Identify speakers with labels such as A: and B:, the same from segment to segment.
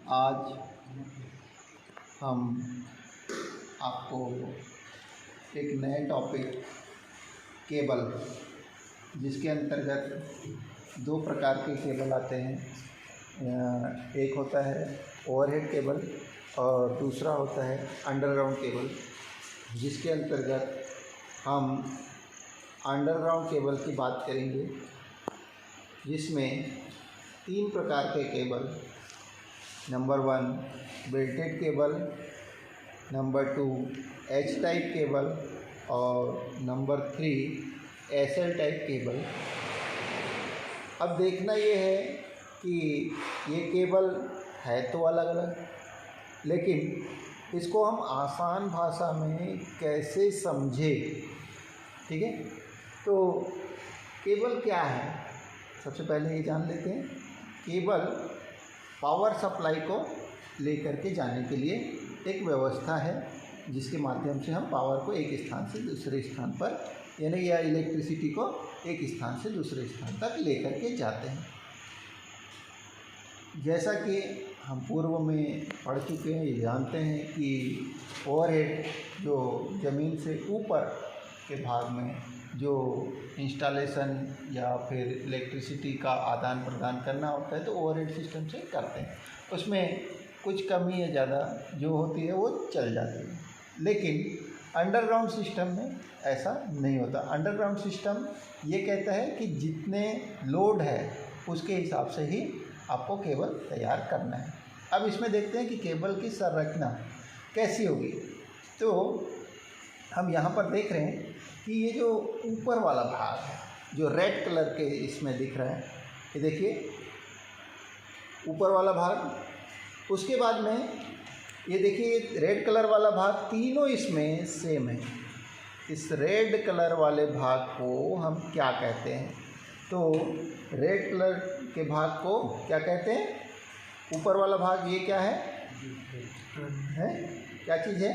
A: आज हम आपको एक नए टॉपिक केबल, जिसके अंतर्गत दो प्रकार के केबल आते हैं। एक होता है ओवरहेड केबल और दूसरा होता है अंडरग्राउंड केबल, जिसके अंतर्गत हम अंडरग्राउंड केबल की बात करेंगे, जिसमें तीन प्रकार के cable, number 1 belted cable, number 2 H type cable और नंबर 3 एसएल टाइप केबल। अब देखना ये है कि ये केबल है तो अलग अलग, लेकिन इसको हम आसान भाषा में कैसे समझें, ठीक है। तो केबल क्या है, सबसे पहले ये जान लेते हैं। केबल पावर सप्लाई को लेकर के जाने के लिए एक व्यवस्था है, जिसके माध्यम से हम पावर को एक स्थान से दूसरे स्थान पर, यानी या इलेक्ट्रिसिटी को एक स्थान से दूसरे स्थान तक लेकर के जाते हैं। जैसा कि हम पूर्व में पढ़ चुके हैं, ये जानते हैं कि ओवरहेड जो ज़मीन से ऊपर के भाग में जो इंस्टॉलेशन या फिर इलेक्ट्रिसिटी का आदान प्रदान करना होता है, तो ओवरहेड सिस्टम से करते हैं। उसमें कुछ कमी या ज़्यादा जो होती है वो चल जाती है, लेकिन अंडरग्राउंड सिस्टम में ऐसा नहीं होता। अंडरग्राउंड सिस्टम ये कहता है कि जितने लोड है उसके हिसाब से ही आपको केबल तैयार करना है। अब इसमें देखते हैं कि केबल की संरचना कैसी होगी। तो हम यहाँ पर देख रहे हैं कि ये जो ऊपर वाला भाग है, जो रेड कलर के इसमें दिख रहा है, ये देखिए ऊपर वाला भाग। उसके बाद में ये देखिए रेड कलर वाला भाग, तीनों इसमें सेम है। इस रेड कलर वाले भाग को हम क्या कहते हैं? तो रेड कलर के भाग को क्या कहते हैं? ऊपर वाला भाग ये क्या है? क्या चीज़ है?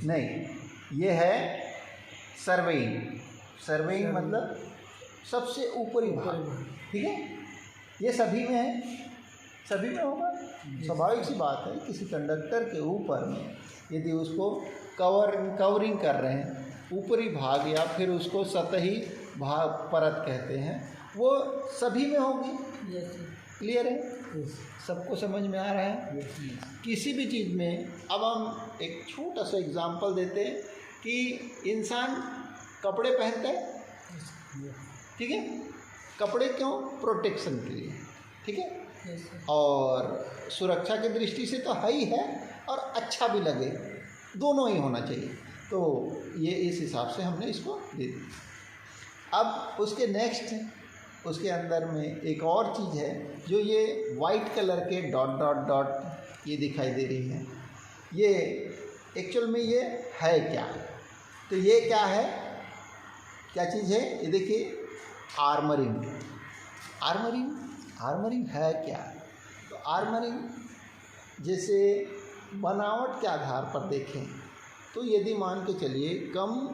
A: नहीं, ये है सर्वेइंग। सर्वेइंग मतलब सबसे ऊपरी भाग, ठीक है। ये सभी में है, सभी में होगा। स्वाभाविक सी बात है, किसी कंडक्टर के ऊपर में यदि उसको कवरिंग कर रहे हैं, ऊपरी भाग या फिर उसको सतही भाग परत कहते हैं, वो सभी में होगी। क्लियर है? सबको समझ में आ रहा है? किसी भी चीज़ में अब हम एक छोटा सा एग्जांपल देते हैं कि इंसान कपड़े पहनता है, ठीक है। कपड़े क्यों? प्रोटेक्शन के लिए, ठीक है। और सुरक्षा की दृष्टि से तो है ही है, और अच्छा भी लगे, दोनों ही होना चाहिए। तो ये इस हिसाब से हमने इसको दे दिया। अब उसके नेक्स्ट उसके अंदर में एक और चीज़ है, जो ये वाइट कलर के डॉट डॉट डॉट ये दिखाई दे रही है। ये एक्चुअल में ये है क्या? तो ये क्या है, क्या चीज़ है? ये देखिए आर्मरिंग। आर्मरिंग है क्या? तो आर्मरिंग जैसे बनावट के आधार पर देखें तो यदि मान के चलिए कम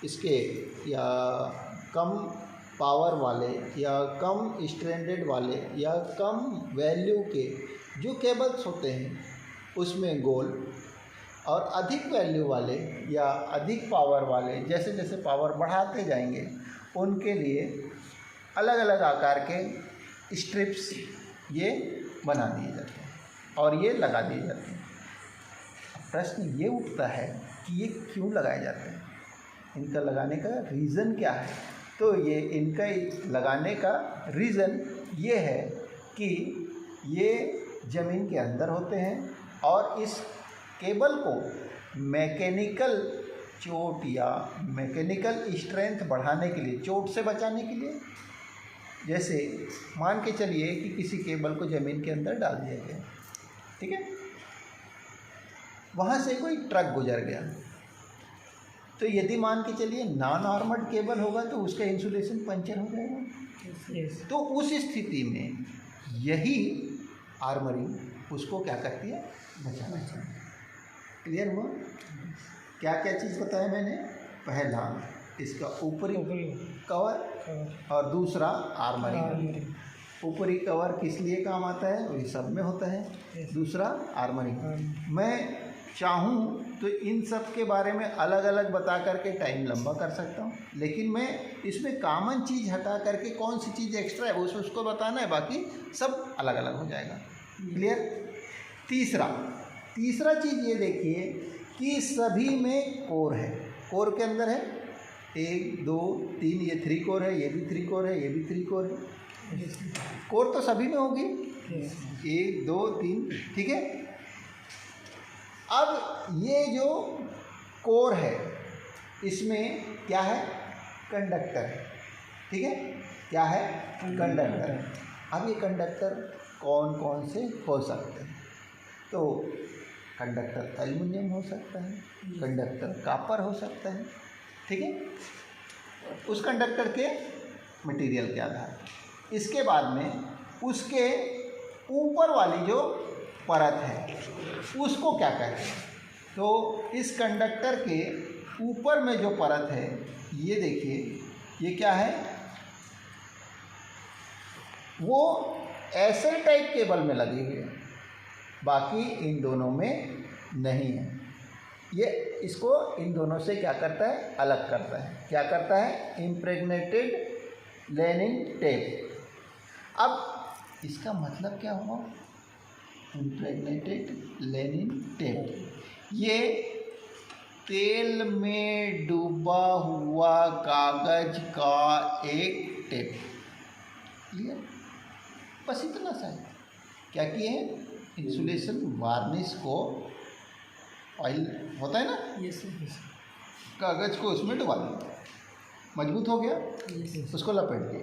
A: इसके या कम पावर वाले या कम स्ट्रैंडेड वाले या कम वैल्यू के जो केबल्स होते हैं, उसमें गोल, और अधिक वैल्यू वाले या अधिक पावर वाले, जैसे जैसे पावर बढ़ाते जाएंगे उनके लिए अलग अलग आकार के स्ट्रिप्स ये बना दिए जाते हैं और ये लगा दिए जाते हैं। प्रश्न ये उठता है कि ये क्यों लगाए जाते हैं, इनका लगाने का रीज़न क्या है? तो ये इनका लगाने का रीज़न ये है कि ये ज़मीन के अंदर होते हैं और इस केबल को मैकेनिकल चोट या मैकेनिकल स्ट्रेंथ बढ़ाने के लिए, चोट से बचाने के लिए, जैसे मान के चलिए कि किसी केबल को ज़मीन के अंदर डाल दिया गया, ठीक है। वहाँ से कोई ट्रक गुजर गया, तो यदि मान के चलिए नॉन आर्मर्ड केबल होगा तो उसका इंसुलेशन पंचर हो जाएगा। तो उस स्थिति में यही आर्मरिंग उसको क्या करती है? बचाना चाहिए। क्लियर हुआ? क्या क्या चीज़ बताया मैंने? पहला इसका ऊपरी कवर और दूसरा आर्मरिंग। ऊपरी कवर किस लिए काम आता है, और ये सब में होता है। दूसरा आर्मरिंग। मैं चाहूँ तो इन सब के बारे में अलग अलग बता करके टाइम लंबा कर सकता हूँ, लेकिन मैं इसमें कॉमन चीज़ हटा करके कौन सी चीज़ एक्स्ट्रा है वो उसको बताना है, बाकी सब अलग अलग हो जाएगा। क्लियर। तीसरा चीज़ ये देखिए कि सभी में कोर है। कोर के अंदर है 1 2 3, ये 3 कोर है, ये भी 3 कोर है, ये भी 3 कोर है। कोर तो सभी में होगी 1 2 3, ठीक है। अब ये जो कोर है इसमें क्या है, कंडक्टर है, ठीक है। क्या है, कंडक्टर। अब ये कंडक्टर कौन कौन से हो सकते हैं, तो कंडक्टर एल्युमिनियम हो सकता है, कंडक्टर कॉपर हो सकता है, ठीक है, उस कंडक्टर के मटेरियल के आधार पर। इसके बाद में उसके ऊपर वाली जो परत है उसको क्या कहते हैं, तो इस कंडक्टर के ऊपर में जो परत है ये देखिए, ये क्या है, वो ऐसे टाइप केबल में लगी हुई है, बाकी इन दोनों में नहीं है। ये इसको इन दोनों से क्या करता है, अलग करता है। क्या करता है, इम्प्रेग्नेटेड लेनिन टेप। अब इसका मतलब क्या हुआ, इम्प्रेग्नेटेड लेनिन टेप, ये तेल में डूबा हुआ कागज का एक टेप। क्लियर, बस इतना सा है। क्या किए हैं, इंसुलेशन वार्निश को, ऑयल होता है ना, कागज को उसमें डुबा दिया, मजबूत हो गया, उसको लपेट दिया,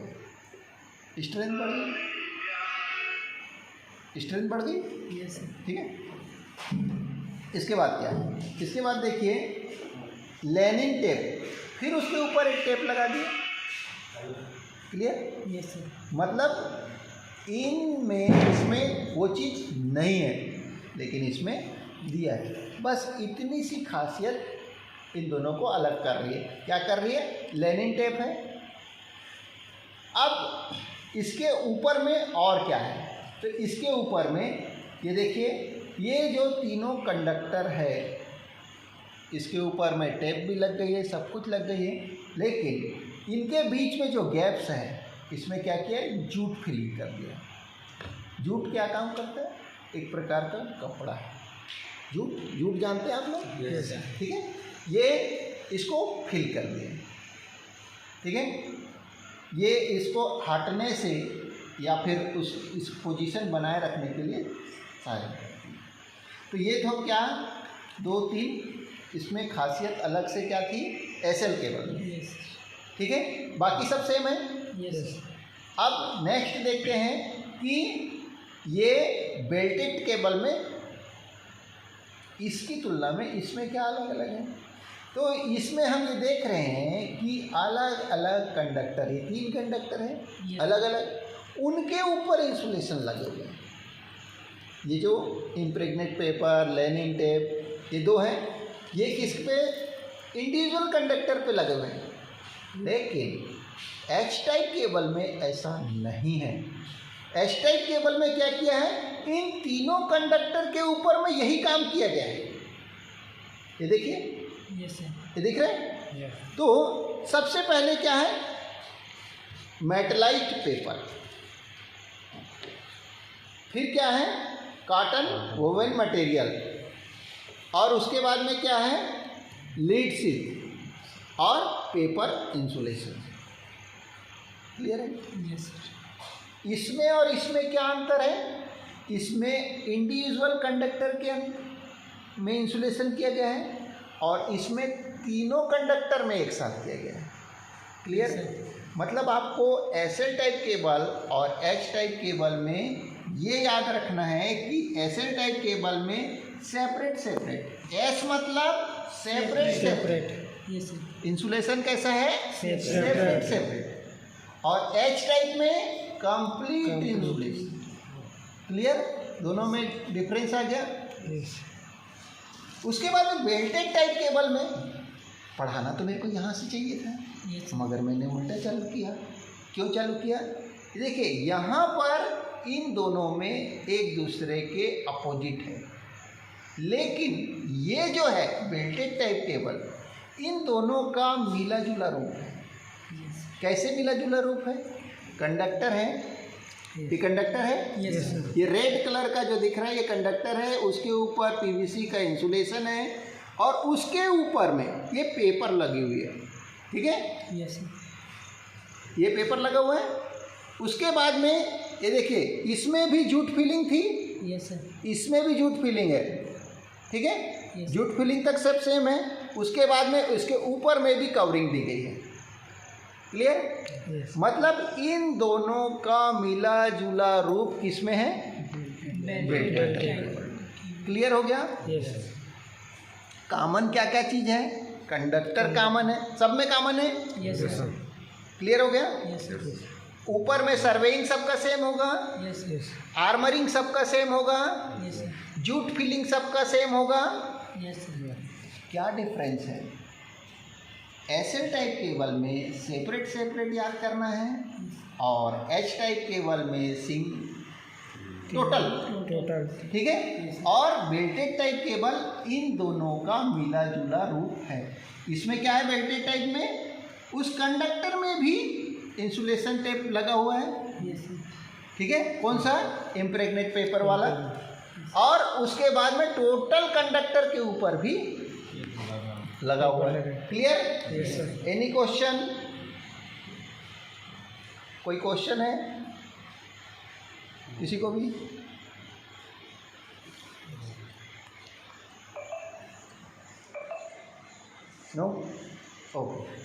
A: स्ट्रेंथ बढ़ गई, स्ट्रेंथ बढ़ गई, ठीक है। इसके बाद क्या है, इसके बाद देखिए लेनिन टेप, फिर उसके ऊपर एक टेप लगा दिया। क्लियर, मतलब इसमें वो चीज़ नहीं है लेकिन इसमें दिया है। बस इतनी सी खासियत इन दोनों को अलग कर रही है। क्या कर रही है, लेनिन टेप है। अब इसके ऊपर में और क्या है, तो इसके ऊपर में ये देखिए, ये जो तीनों कंडक्टर है इसके ऊपर में टेप भी लग गई है, सब कुछ लग गई है, लेकिन इनके बीच में जो गैप्स हैं इसमें क्या किया है, जूट फिलिंग कर दिया। जूट क्या काम करता है, एक प्रकार का कपड़ा है। जूट जानते हैं आप लोग, ठीक है। ये इसको फिल कर दिया, ठीक है। ये इसको हटने से या फिर इस पोजीशन बनाए रखने के लिए सहायक करती है। तो ये तो क्या 2-3 इसमें खासियत अलग से क्या थी, एसएल केबल, ठीक है, बाकी सब सेम है। अब नेक्स्ट देखते हैं कि ये बेल्टेड केबल में इसकी तुलना में इसमें क्या अलग अलग है। तो इसमें हम ये देख रहे हैं कि अलग अलग कंडक्टर, ये 3 कंडक्टर हैं अलग अलग, उनके ऊपर इंसुलेशन लगे हुए हैं। ये जो इम्प्रेग्नेट पेपर, लेनिन टेप, ये 2 हैं, ये किस पे, इंडिविजुअल कंडक्टर पे लगे हुए हैं। लेकिन एच टाइप केबल में ऐसा नहीं है। एच टाइप केबल में क्या किया है, इन तीनों कंडक्टर के ऊपर में यही काम किया गया है। ये देखिए, ये दिख रहा है। तो सबसे पहले क्या है, मेटलाइट पेपर, फिर क्या है, कॉटन वोवन मटेरियल, और उसके बाद में क्या है, लीड शीट और पेपर इंसुलेशन। क्लियर है? इसमें और इसमें क्या अंतर है, इसमें इंडिविजुअल कंडक्टर के में इंसुलेशन किया गया है और इसमें तीनों कंडक्टर में एक साथ किया गया है। क्लियर, मतलब आपको एसएल टाइप केबल और एच टाइप केबल में ये याद रखना है कि एसएल टाइप केबल में सेपरेट सेपरेट, एस मतलब सेपरेट सेपरेट, इंसुलेशन कैसा है, सेपरेट सेपरेट, और एच टाइप में कंप्लीट इंसुलेशन। क्लियर, दोनों में डिफरेंस आ गया। उसके बाद में बेल्टेड टाइप केबल में पढ़ाना तो मेरे को यहाँ से चाहिए था, मगर मैंने उल्टा चालू किया। क्यों चालू किया, देखिए यहाँ पर इन दोनों में एक दूसरे के अपोजिट है, लेकिन ये जो है बेल्टेड टाइप केबल इन दोनों का मिला जुला रूप है। कैसे मिला जुला रूप है? कंडक्टर है, ये कंडक्टर है, ये रेड कलर का जो दिख रहा है ये कंडक्टर है, उसके ऊपर पीवीसी का इंसुलेशन है और उसके ऊपर में ये पेपर लगी हुई है। ठीक है, ये पेपर लगा हुआ है। उसके बाद में ये देखिए इसमें भी जूट फिलिंग थी, इसमें भी जूट फिलिंग है। ठीक है, जूट फिलिंग तक सब सेम है। उसके बाद में इसके ऊपर में भी कवरिंग दी गई है। क्लियर? मतलब इन दोनों का मिला जुला रूप किसमें है? Belted cable. क्लियर हो गया? कॉमन क्या क्या चीज़ है? कंडक्टर कॉमन है, सब में कॉमन है। क्लियर हो गया? ऊपर में सर्वेइंग सबका सेम होगा, आर्मरिंग सबका सेम होगा, जूट फिलिंग सबका सेम होगा। क्या डिफरेंस है? ऐसे टाइप केबल में सेपरेट सेपरेट याद करना है और एच टाइप केबल में सिंग टोटल। ठीक है, और बेल्टेड टाइप केबल इन दोनों का मिला जुला रूप है। इसमें क्या है? बेल्टेड टाइप में उस कंडक्टर में भी इंसुलेशन टेप लगा हुआ है। ठीक है, कौन सा? इम्प्रेग्नेट पेपर वाला। और उसके बाद में टोटल कंडक्टर के ऊपर भी लगा हुआ है। क्लियर? Any question? कोई क्वेश्चन है किसी को भी? नो? ओके।